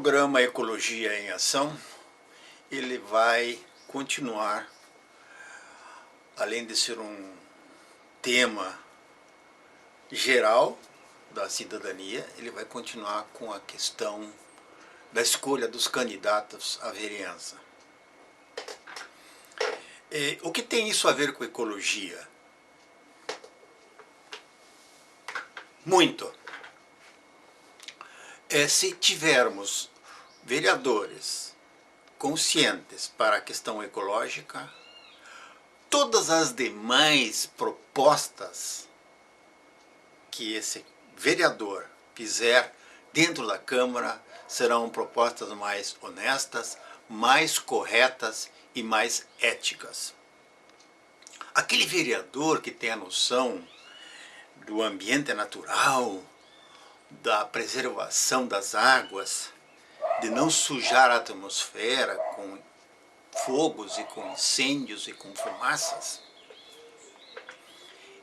programa Ecologia em Ação, ele vai continuar, além de ser um tema geral da cidadania, ele vai continuar com a questão da escolha dos candidatos à vereança. O que tem isso a ver com ecologia? Muito. Se tivermos vereadores conscientes para a questão ecológica, todas as demais propostas que esse vereador fizer dentro da Câmara serão propostas mais honestas, mais corretas e mais éticas. Aquele vereador que tem a noção do ambiente natural, da preservação das águas, de não sujar a atmosfera com fogos e com incêndios e com fumaças,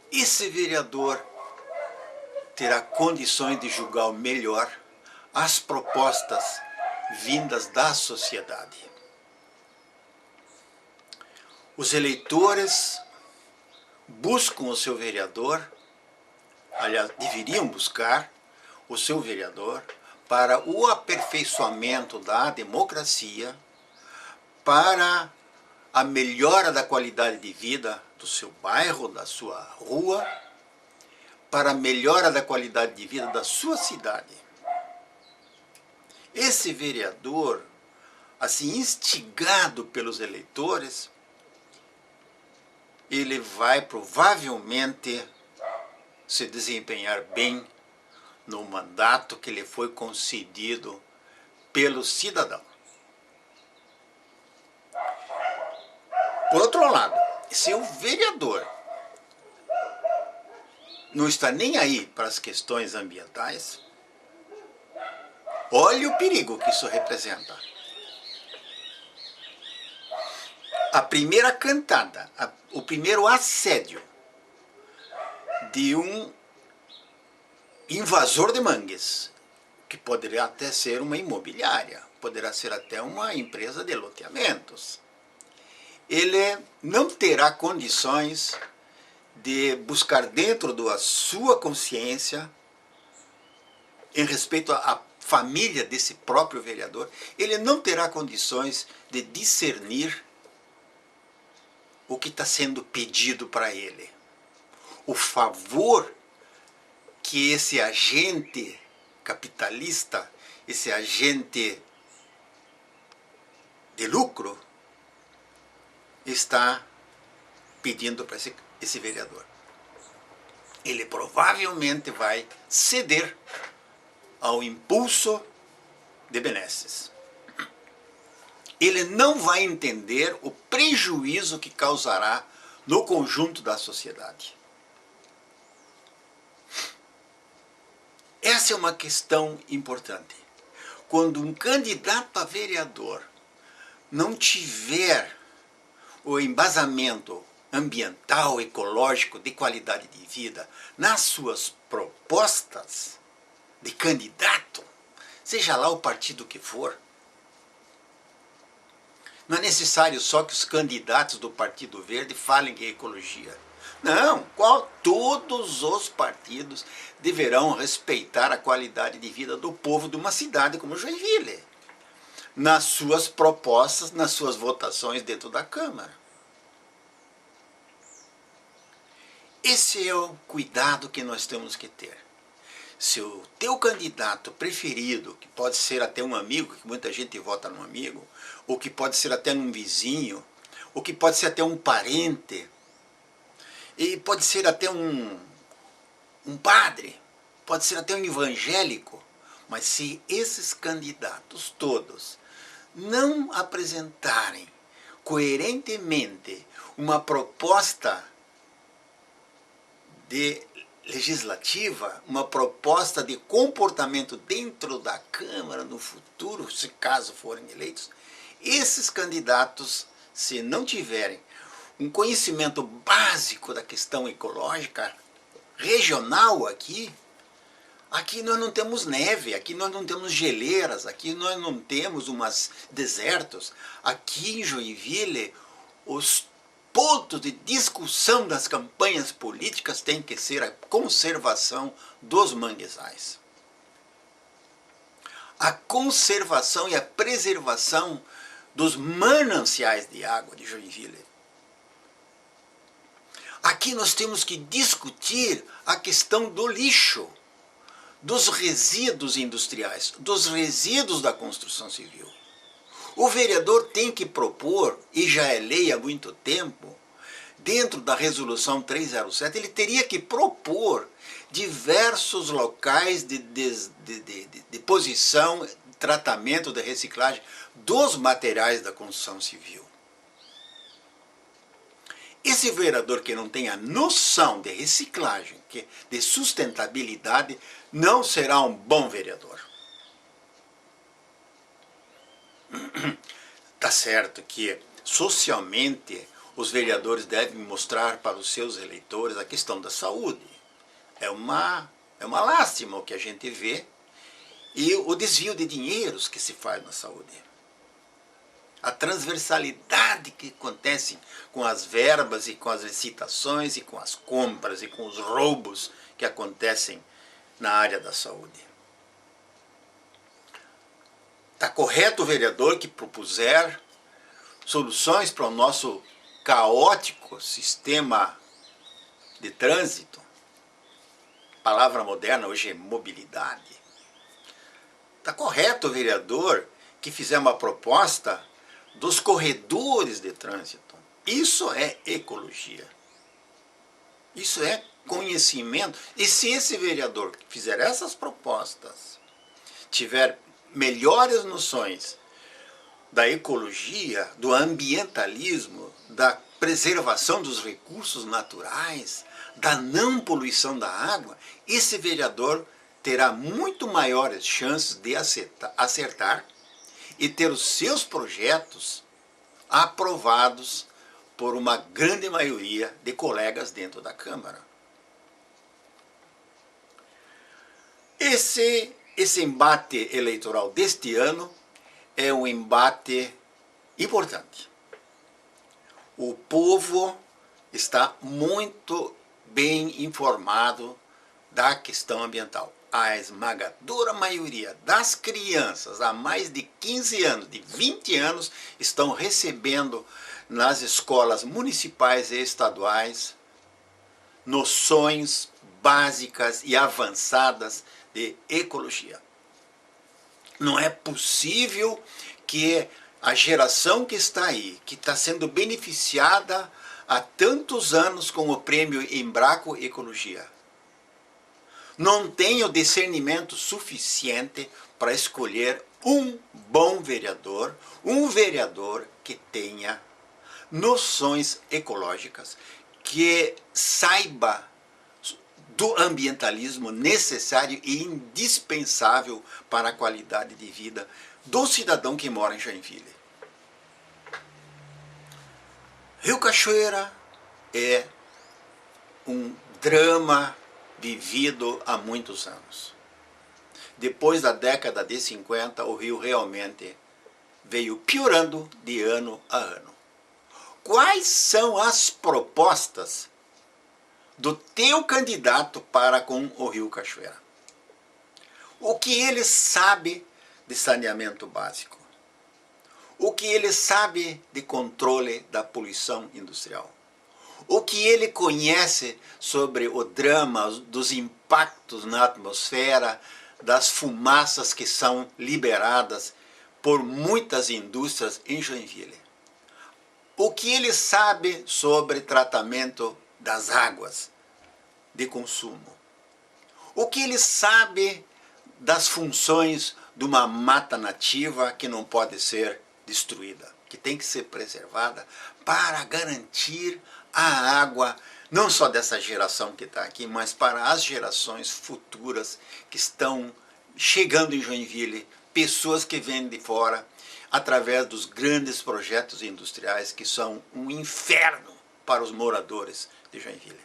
esse vereador terá condições de julgar melhor as propostas vindas da sociedade. Os eleitores buscam o seu vereador, aliás, deveriam buscar o seu vereador para o aperfeiçoamento da democracia, para a melhora da qualidade de vida do seu bairro, da sua rua, para a melhora da qualidade de vida da sua cidade. Esse vereador, assim instigado pelos eleitores, ele vai provavelmente se desempenhar bem no mandato que lhe foi concedido pelo cidadão. Por outro lado, se o vereador não está nem aí para as questões ambientais, olhe o perigo que isso representa. A primeira cantada, o primeiro assédio de um invasor de mangues, que poderia até ser uma imobiliária, poderá ser até uma empresa de loteamentos, ele não terá condições de buscar dentro da sua consciência, em respeito à família desse próprio vereador, ele não terá condições de discernir o que está sendo pedido para ele. O favor que esse agente capitalista, esse agente de lucro, está pedindo para esse vereador. Ele provavelmente vai ceder ao impulso de benesses. Ele não vai entender o prejuízo que causará no conjunto da sociedade. Essa é uma questão importante. Quando um candidato a vereador não tiver o embasamento ambiental, ecológico, de qualidade de vida nas suas propostas de candidato, seja lá o partido que for, não é necessário só que os candidatos do Partido Verde falem em ecologia. Não, todos os partidos deverão respeitar a qualidade de vida do povo de uma cidade como Joinville, nas suas propostas, nas suas votações dentro da Câmara. Esse é o cuidado que nós temos que ter. Se o teu candidato preferido, que pode ser até um amigo, que muita gente vota num amigo, ou que pode ser até um vizinho, ou que pode ser até um parente, e pode ser até um padre, pode ser até um evangélico, mas se esses candidatos todos não apresentarem coerentemente uma proposta legislativa, uma proposta de comportamento dentro da Câmara no futuro, se caso forem eleitos, esses candidatos, se não tiverem um conhecimento básico da questão ecológica regional aqui, Aqui nós não temos neve, aqui nós não temos geleiras, aqui nós não temos umas desertos. Aqui em Joinville, os pontos de discussão das campanhas políticas têm que ser a conservação dos manguezais. A conservação e a preservação dos mananciais de água de Joinville. Aqui nós temos que discutir a questão do lixo, dos resíduos industriais, dos resíduos da construção civil. O vereador tem que propor, e já é lei há muito tempo, dentro da resolução 307, ele teria que propor diversos locais de deposição, tratamento, de reciclagem dos materiais da construção civil. Esse vereador que não tenha noção de reciclagem, de sustentabilidade, não será um bom vereador. Tá certo que socialmente os vereadores devem mostrar para os seus eleitores a questão da saúde. É uma lástima o que a gente vê e o desvio de dinheiros que se faz na saúde. A transversalidade que acontece com as verbas e com as licitações e com as compras e com os roubos que acontecem na área da saúde. Está correto o vereador que propuser soluções para o nosso caótico sistema de trânsito. A palavra moderna hoje é mobilidade. Está correto o vereador que fizer uma proposta dos corredores de trânsito. Isso é ecologia. Isso é conhecimento. E se esse vereador que fizer essas propostas tiver melhores noções da ecologia, do ambientalismo, da preservação dos recursos naturais, da não poluição da água, esse vereador terá muito maiores chances de acertar e ter os seus projetos aprovados por uma grande maioria de colegas dentro da Câmara. Esse embate eleitoral deste ano é um embate importante. O povo está muito bem informado da questão ambiental. A esmagadora maioria das crianças há mais de 15 anos, de 20 anos, estão recebendo nas escolas municipais e estaduais noções básicas e avançadas de ecologia. Não é possível que a geração que está aí, que está sendo beneficiada há tantos anos com o prêmio Embraco Ecologia, não tenha o discernimento suficiente para escolher um bom vereador, um vereador que tenha noções ecológicas, que saiba do ambientalismo necessário e indispensável para a qualidade de vida do cidadão que mora em Joinville. Rio Cachoeira é um drama vivido há muitos anos. Depois da década de 50, o rio realmente veio piorando de ano a ano. Quais são as propostas do teu candidato para com o Rio Cachoeira? O que ele sabe de saneamento básico? O que ele sabe de controle da poluição industrial? O que ele conhece sobre o drama dos impactos na atmosfera, das fumaças que são liberadas por muitas indústrias em Joinville? O que ele sabe sobre tratamento das águas de consumo? O que ele sabe das funções de uma mata nativa que não pode ser destruída, que tem que ser preservada para garantir a água, não só dessa geração que está aqui, mas para as gerações futuras que estão chegando em Joinville, pessoas que vêm de fora, através dos grandes projetos industriais que são um inferno para os moradores de Joinville.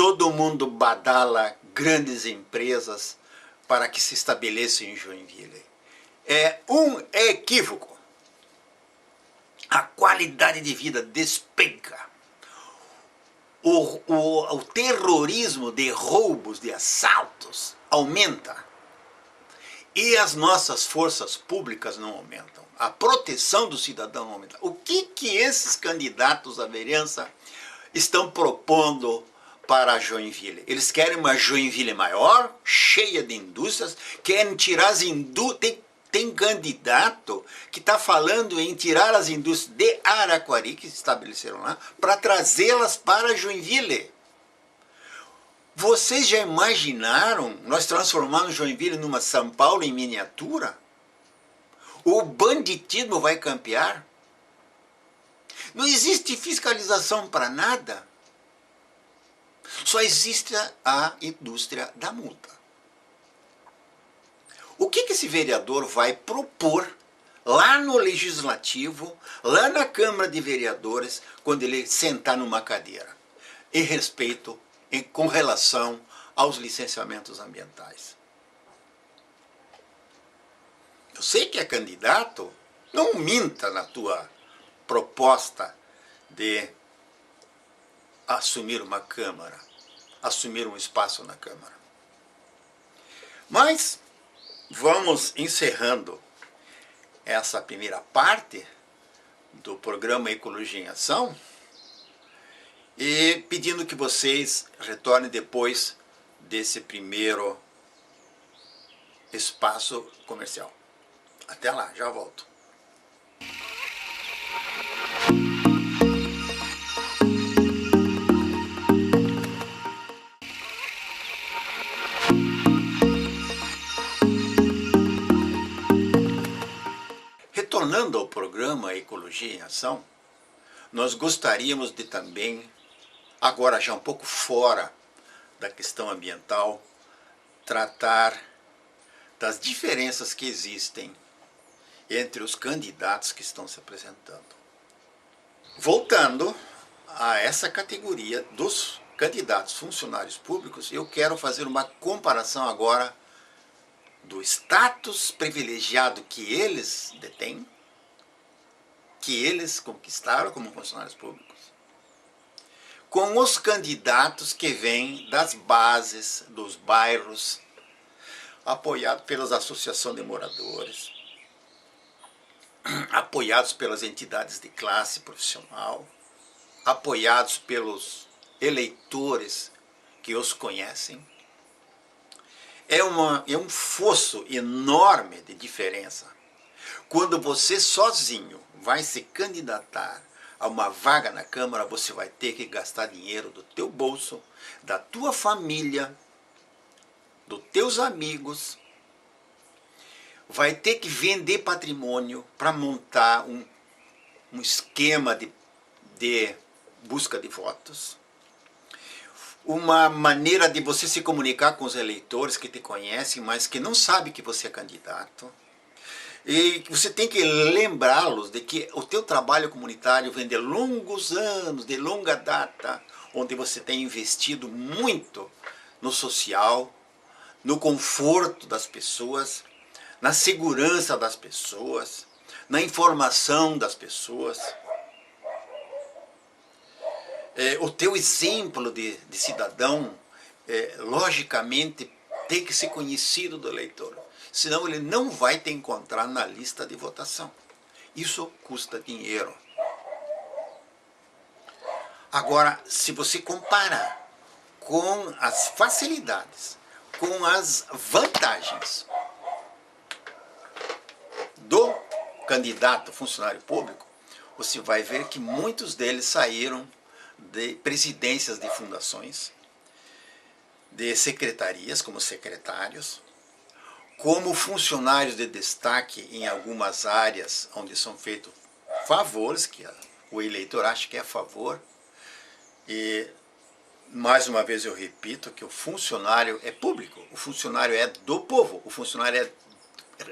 todo mundo badala grandes empresas para que se estabeleçam em Joinville. É um equívoco. A qualidade de vida despenca. O terrorismo de roubos, de assaltos, aumenta. E as nossas forças públicas não aumentam. A proteção do cidadão não aumenta. O que esses candidatos à vereança estão propondo para Joinville? Eles querem uma Joinville maior, cheia de indústrias, querem tirar as indústrias. Tem candidato que está falando em tirar as indústrias de Araquari, que se estabeleceram lá, para trazê-las para Joinville. Vocês já imaginaram nós transformarmos Joinville numa São Paulo em miniatura? O banditismo vai campear? Não existe fiscalização para nada. Só existe a indústria da multa. O que esse vereador vai propor lá no Legislativo, lá na Câmara de Vereadores, quando ele sentar numa cadeira, em respeito, com relação aos licenciamentos ambientais? Eu sei que é candidato, não minta na tua proposta de assumir uma Câmara, assumir um espaço na Câmara. Mas vamos encerrando essa primeira parte do programa Ecologia em Ação e pedindo que vocês retornem depois desse primeiro espaço comercial. Até lá, já volto. Retornando ao programa Ecologia em Ação, nós gostaríamos de também, agora já um pouco fora da questão ambiental, tratar das diferenças que existem entre os candidatos que estão se apresentando. Voltando a essa categoria dos candidatos funcionários públicos, eu quero fazer uma comparação agora do status privilegiado que eles detêm, que eles conquistaram como funcionários públicos, com os candidatos que vêm das bases, dos bairros, apoiados pelas associações de moradores, apoiados pelas entidades de classe profissional, apoiados pelos eleitores que os conhecem. É um fosso enorme de diferença. Quando você sozinho vai se candidatar a uma vaga na Câmara, você vai ter que gastar dinheiro do teu bolso, da tua família, dos teus amigos, vai ter que vender patrimônio para montar um esquema de busca de votos, uma maneira de você se comunicar com os eleitores que te conhecem, mas que não sabem que você é candidato. E você tem que lembrá-los de que o teu trabalho comunitário vem de longos anos, de longa data, onde você tem investido muito no social, no conforto das pessoas, na segurança das pessoas, na informação das pessoas. O teu exemplo de cidadão, logicamente, tem que ser conhecido do eleitor. Senão ele não vai te encontrar na lista de votação. Isso custa dinheiro. Agora, se você comparar com as facilidades, com as vantagens do candidato funcionário público, você vai ver que muitos deles saíram de presidências de fundações, de secretarias como secretários, como funcionários de destaque em algumas áreas onde são feitos favores, que o eleitor acha que é favor. E, mais uma vez eu repito, que o funcionário é público, o funcionário é do povo, o funcionário é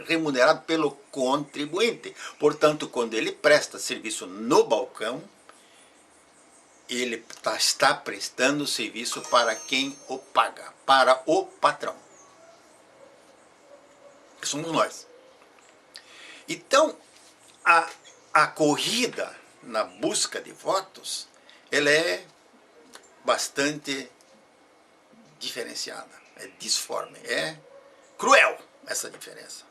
remunerado pelo contribuinte. Portanto, quando ele presta serviço no balcão, ele está prestando serviço para quem o paga, para o patrão. Que somos nós. Então, a corrida na busca de votos, ela é bastante diferenciada, é disforme, é cruel essa diferença.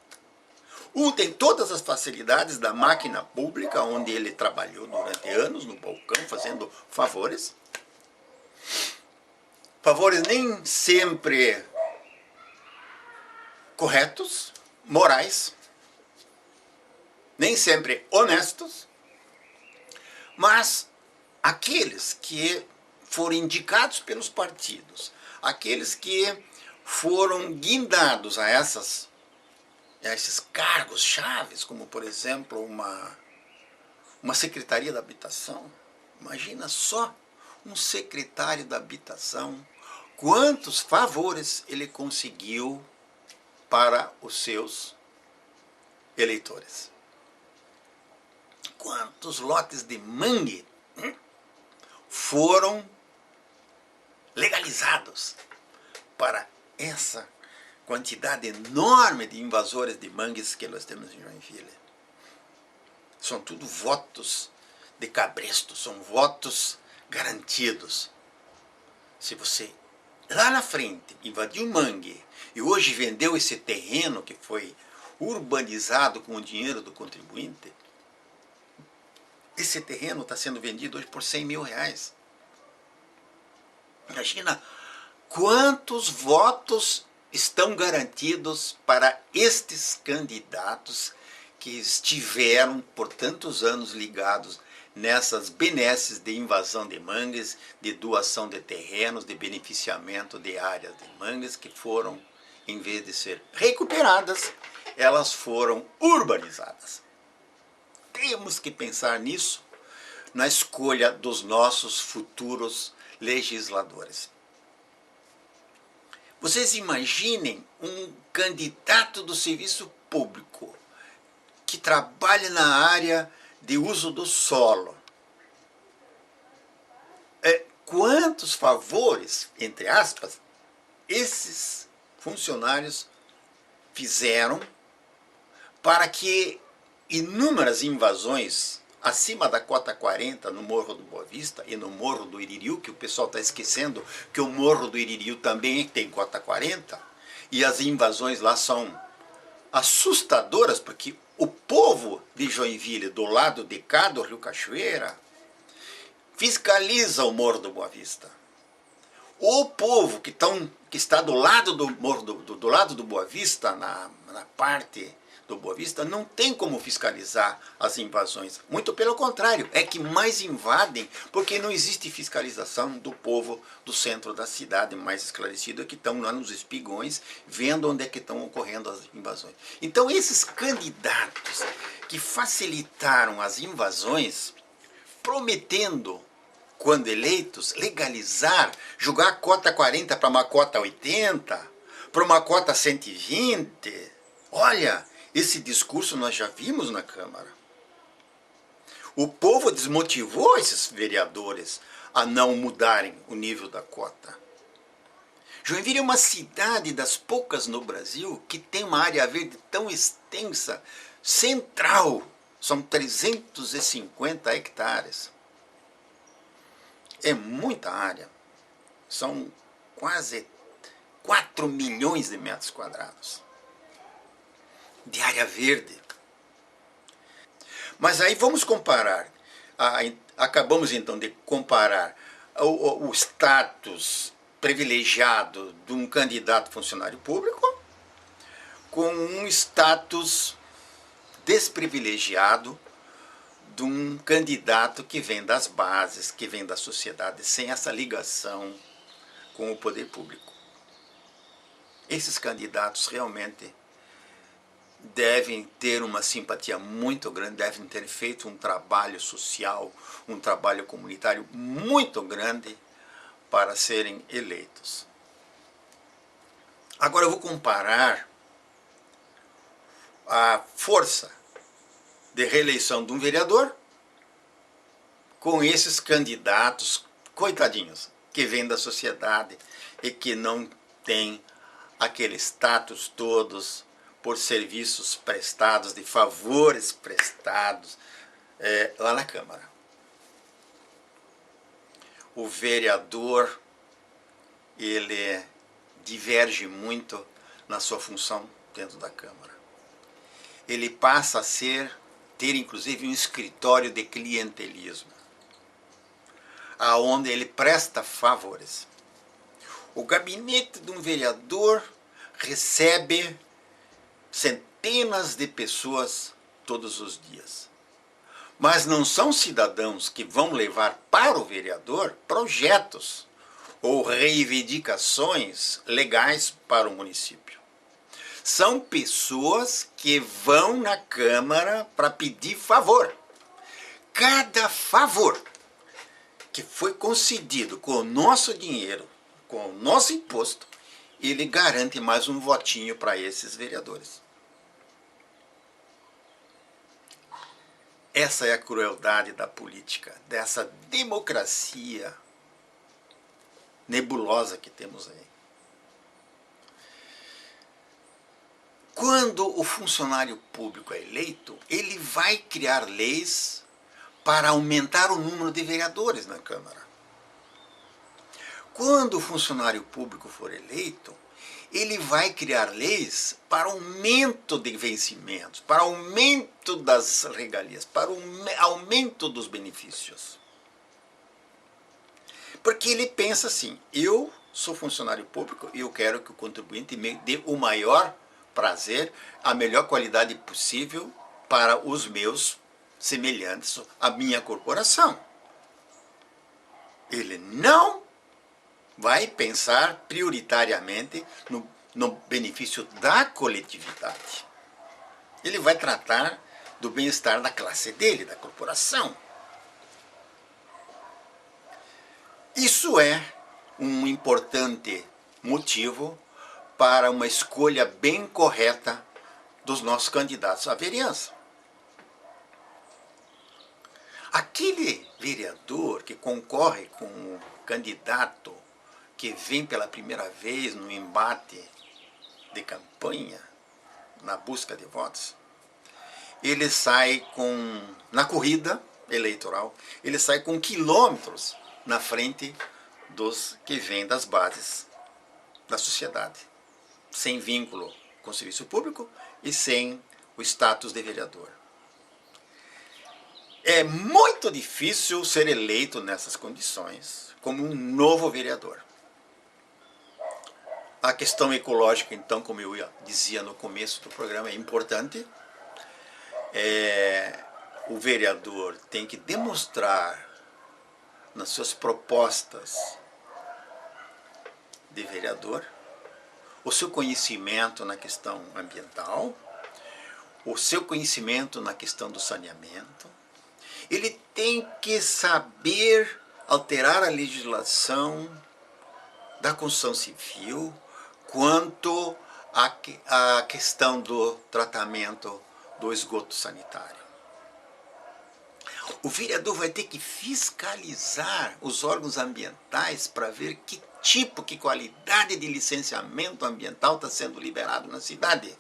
Um tem todas as facilidades da máquina pública, onde ele trabalhou durante anos no balcão, fazendo favores. Favores nem sempre corretos, morais, nem sempre honestos, mas aqueles que foram indicados pelos partidos, aqueles que foram guindados a esses cargos chaves, como por exemplo uma secretaria da habitação. Imagina só um secretário da habitação, quantos favores ele conseguiu para os seus eleitores. Quantos lotes de mangue foram legalizados para essa quantidade enorme de invasores de mangues que nós temos em Joinville. São tudo votos de cabresto, são votos garantidos. Se você lá na frente invadiu o mangue e hoje vendeu esse terreno que foi urbanizado com o dinheiro do contribuinte, esse terreno está sendo vendido hoje por 100 mil reais. Imagina quantos votos estão garantidos para estes candidatos que estiveram por tantos anos ligados nessas benesses de invasão de mangues, de doação de terrenos, de beneficiamento de áreas de mangues que foram, em vez de ser recuperadas, elas foram urbanizadas. Temos que pensar nisso na escolha dos nossos futuros legisladores. Vocês imaginem um candidato do serviço público que trabalha na área de uso do solo. Quantos favores, entre aspas, esses funcionários fizeram para que inúmeras invasões acima da cota 40 no Morro do Boa Vista e no Morro do Iririu, que o pessoal está esquecendo que o Morro do Iririu também tem cota 40, e as invasões lá são assustadoras, porque o povo de Joinville, do lado de cá do Rio Cachoeira, fiscaliza o Morro do Boa Vista. O povo que está do lado do Morro do lado do Boa Vista, na parte do Boa Vista, não tem como fiscalizar as invasões. Muito pelo contrário, é que mais invadem, porque não existe fiscalização do povo do centro da cidade, mais esclarecido, que estão lá nos espigões, vendo onde é que estão ocorrendo as invasões. Então esses candidatos que facilitaram as invasões, prometendo, quando eleitos, legalizar, jogar a cota 40 para uma cota 80, para uma cota 120, olha, esse discurso nós já vimos na Câmara. O povo desmotivou esses vereadores a não mudarem o nível da cota. Joinville é uma cidade das poucas no Brasil que tem uma área verde tão extensa, central, são 350 hectares. É muita área, são quase 4 milhões de metros quadrados de área verde. Mas aí vamos comparar, acabamos então de comparar o status privilegiado de um candidato funcionário público com um status desprivilegiado de um candidato que vem das bases, que vem da sociedade, sem essa ligação com o poder público. Esses candidatos realmente devem ter uma simpatia muito grande, devem ter feito um trabalho social, um trabalho comunitário muito grande para serem eleitos. Agora eu vou comparar a força de reeleição de um vereador com esses candidatos coitadinhos, que vêm da sociedade e que não têm aquele status todos por serviços prestados, de favores prestados lá na Câmara. O vereador, ele diverge muito na sua função dentro da Câmara. Ele passa a ter inclusive um escritório de clientelismo, aonde ele presta favores. O gabinete de um vereador recebe centenas de pessoas todos os dias. Mas não são cidadãos que vão levar para o vereador projetos ou reivindicações legais para o município. São pessoas que vão na Câmara para pedir favor. Cada favor que foi concedido com o nosso dinheiro, com o nosso imposto, ele garante mais um votinho para esses vereadores. Essa é a crueldade da política, dessa democracia nebulosa que temos aí. Quando o funcionário público é eleito, ele vai criar leis para aumentar o número de vereadores na Câmara. Quando o funcionário público for eleito, ele vai criar leis para aumento de vencimentos, para aumento das regalias, para aumento dos benefícios. Porque ele pensa assim, eu sou funcionário público e eu quero que o contribuinte me dê o maior prazer, a melhor qualidade possível para os meus semelhantes, a minha corporação. Ele não vai pensar prioritariamente no benefício da coletividade. Ele vai tratar do bem-estar da classe dele, da corporação. Isso é um importante motivo para uma escolha bem correta dos nossos candidatos à vereança. Aquele vereador que concorre com um candidato que vem pela primeira vez no embate de campanha, na busca de votos, ele sai na corrida eleitoral, ele sai com quilômetros na frente dos que vêm das bases da sociedade, sem vínculo com o serviço público e sem o status de vereador. É muito difícil ser eleito nessas condições como um novo vereador. A questão ecológica, então, como eu dizia no começo do programa, é importante. O vereador tem que demonstrar nas suas propostas de vereador o seu conhecimento na questão ambiental, o seu conhecimento na questão do saneamento. Ele tem que saber alterar a legislação da construção civil quanto à questão do tratamento do esgoto sanitário. O vereador vai ter que fiscalizar os órgãos ambientais para ver que tipo, que qualidade de licenciamento ambiental está sendo liberado na cidade.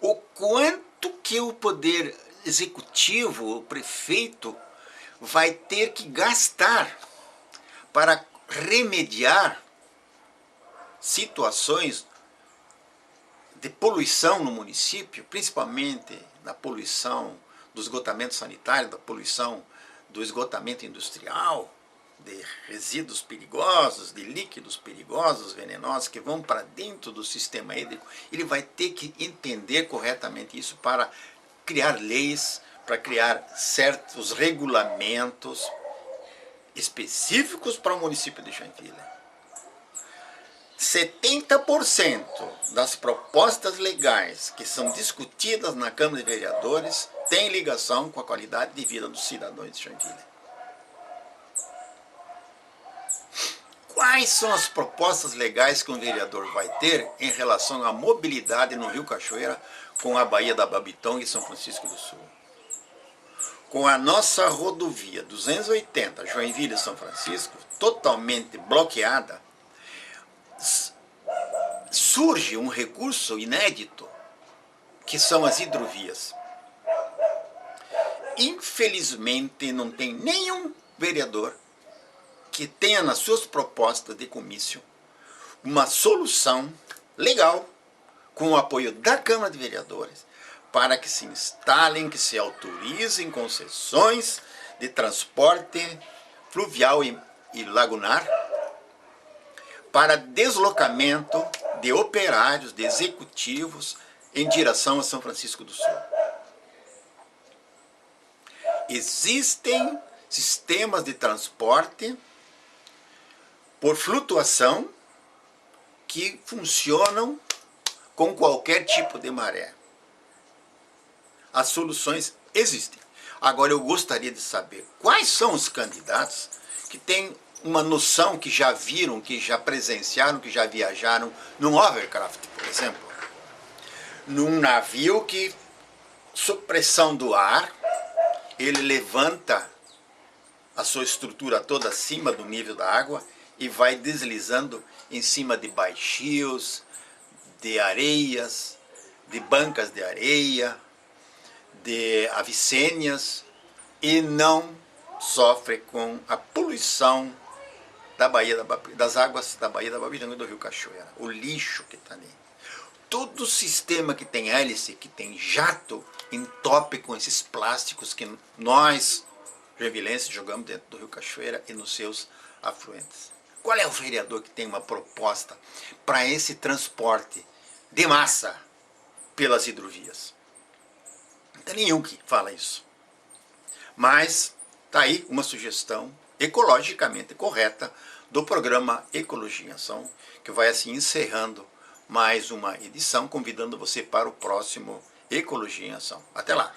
O quanto que o poder executivo, o prefeito, vai ter que gastar para remediar situações de poluição no município, principalmente na poluição do esgotamento sanitário, da poluição do esgotamento industrial, de resíduos perigosos, de líquidos perigosos, venenosos, que vão para dentro do sistema hídrico. Ele vai ter que entender corretamente isso para criar leis, para criar certos regulamentos específicos para o município de Joinville. 70% das propostas legais que são discutidas na Câmara de Vereadores têm ligação com a qualidade de vida dos cidadãos de Joinville. Quais são as propostas legais que um vereador vai ter em relação à mobilidade no Rio Cachoeira com a Baía da Babitonga e São Francisco do Sul? com a nossa rodovia 280 Joinville-São Francisco totalmente bloqueada, surge um recurso inédito, que são as hidrovias. Infelizmente, não tem nenhum vereador que tenha nas suas propostas de comício uma solução legal, com o apoio da Câmara de Vereadores, para que se instalem, que se autorizem concessões de transporte fluvial e lagunar para deslocamento de operários, de executivos em direção a São Francisco do Sul. Existem sistemas de transporte por flutuação que funcionam com qualquer tipo de maré. As soluções existem. Agora eu gostaria de saber quais são os candidatos que têm uma noção, que já viram, que já presenciaram, que já viajaram num hovercraft, por exemplo. Num navio que, sob pressão do ar, ele levanta a sua estrutura toda acima do nível da água e vai deslizando em cima de baixios, de areias, de bancas de areia, de avicênias, e não sofre com a poluição da Baía das águas da Baía da Babiranga e do Rio Cachoeira, o lixo que está ali. Todo sistema que tem hélice, que tem jato, entope com esses plásticos que nós, joinvilenses, jogamos dentro do Rio Cachoeira e nos seus afluentes. Qual é o vereador que tem uma proposta para esse transporte de massa pelas hidrovias? Não tem nenhum que fala isso. Mas está aí uma sugestão ecologicamente correta do programa Ecologia em Ação, que vai assim encerrando mais uma edição, convidando você para o próximo Ecologia em Ação. Até lá!